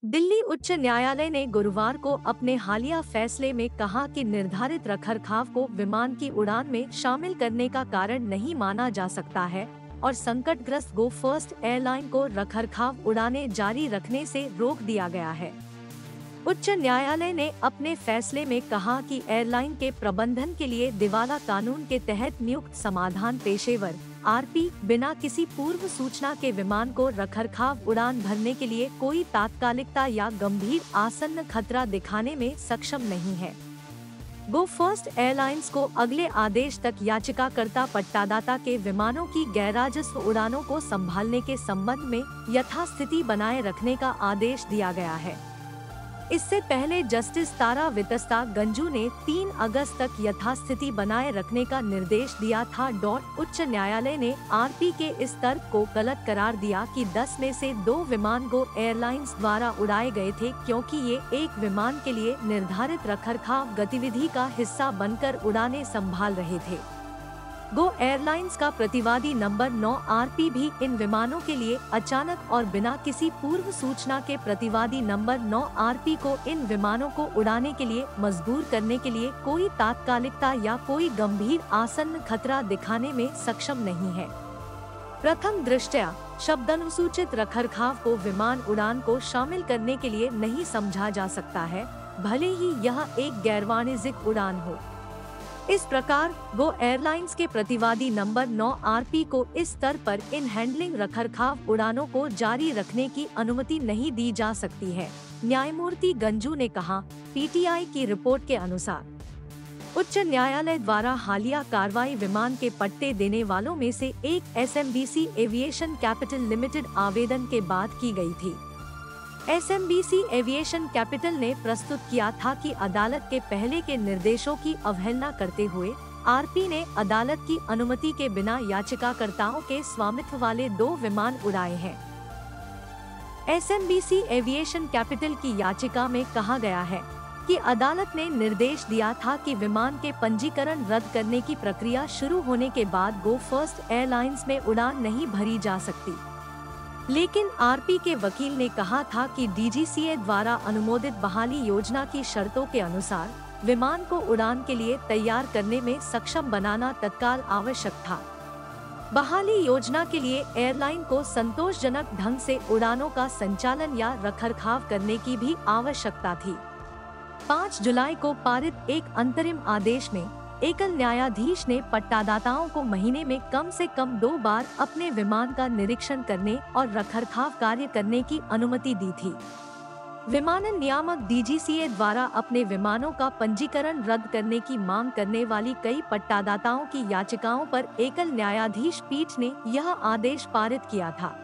दिल्ली उच्च न्यायालय ने गुरुवार को अपने हालिया फैसले में कहा कि निर्धारित रखरखाव को विमान की उड़ान में शामिल करने का कारण नहीं माना जा सकता है और संकटग्रस्त गो फर्स्ट एयरलाइन को रखरखाव उड़ानें जारी रखने से रोक दिया गया है। उच्च न्यायालय ने अपने फैसले में कहा कि एयरलाइन के प्रबंधन के लिए दिवाला कानून के तहत नियुक्त समाधान पेशेवर आरपी बिना किसी पूर्व सूचना के विमान को रखरखाव उड़ान भरने के लिए कोई तात्कालिकता या गंभीर आसन्न खतरा दिखाने में सक्षम नहीं है। गो फर्स्ट एयरलाइंस को अगले आदेश तक याचिकाकर्ता पट्टादाता के विमानों की गैरराजस्व उड़ानों को संभालने के संबंध में यथास्थिति बनाए रखने का आदेश दिया गया है। इससे पहले जस्टिस तारा वितस्ता गंजू ने 3 अगस्त तक यथास्थिति बनाए रखने का निर्देश दिया था। उच्च न्यायालय ने आरपी के इस तर्क को गलत करार दिया कि 10 में से 2 विमान गो एयरलाइंस द्वारा उड़ाए गए थे क्योंकि ये एक विमान के लिए निर्धारित रखरखाव गतिविधि का हिस्सा बनकर उड़ानें संभाल रहे थे। गो एयरलाइंस का प्रतिवादी नंबर 9 आरपी भी इन विमानों के लिए अचानक और बिना किसी पूर्व सूचना के प्रतिवादी नंबर 9 आरपी को इन विमानों को उड़ाने के लिए मजबूर करने के लिए कोई तात्कालिकता या कोई गंभीर आसन्न खतरा दिखाने में सक्षम नहीं है। प्रथम दृष्टया शब्दानुसूचित रखरखाव को विमान उड़ान को शामिल करने के लिए नहीं समझा जा सकता है, भले ही यह एक गैरवाणिज्यिक उड़ान हो। इस प्रकार गो एयरलाइंस के प्रतिवादी नंबर 9 आरपी को इस स्तर पर इन हैंडलिंग रखरखाव उड़ानों को जारी रखने की अनुमति नहीं दी जा सकती है। न्यायमूर्ति गंजू ने कहा, पीटीआई की रिपोर्ट के अनुसार उच्च न्यायालय द्वारा हालिया कार्रवाई विमान के पट्टे देने वालों में से एक एसएमबीसी एविएशन कैपिटल लिमिटेड आवेदन के बाद की गई थी। एसएमबीसी एविएशन कैपिटल ने प्रस्तुत किया था कि अदालत के पहले के निर्देशों की अवहेलना करते हुए आरपी ने अदालत की अनुमति के बिना याचिकाकर्ताओं के स्वामित्व वाले 2 विमान उड़ाए हैं। एसएमबीसी एविएशन कैपिटल की याचिका में कहा गया है कि अदालत ने निर्देश दिया था कि विमान के पंजीकरण रद्द करने की प्रक्रिया शुरू होने के बाद गो फर्स्ट एयरलाइंस में उड़ान नहीं भरी जा सकती। लेकिन आरपी के वकील ने कहा था कि डीजीसीए द्वारा अनुमोदित बहाली योजना की शर्तों के अनुसार विमान को उड़ान के लिए तैयार करने में सक्षम बनाना तत्काल आवश्यक था। बहाली योजना के लिए एयरलाइन को संतोषजनक ढंग से उड़ानों का संचालन या रखरखाव करने की भी आवश्यकता थी। 5 जुलाई को पारित एक अंतरिम आदेश में एकल न्यायाधीश ने पट्टादाताओं को महीने में कम से कम 2 बार अपने विमान का निरीक्षण करने और रखरखाव कार्य करने की अनुमति दी थी। विमानन नियामक डीजीसीए द्वारा अपने विमानों का पंजीकरण रद्द करने की मांग करने वाली कई पट्टादाताओं की याचिकाओं पर एकल न्यायाधीश पीठ ने यह आदेश पारित किया था।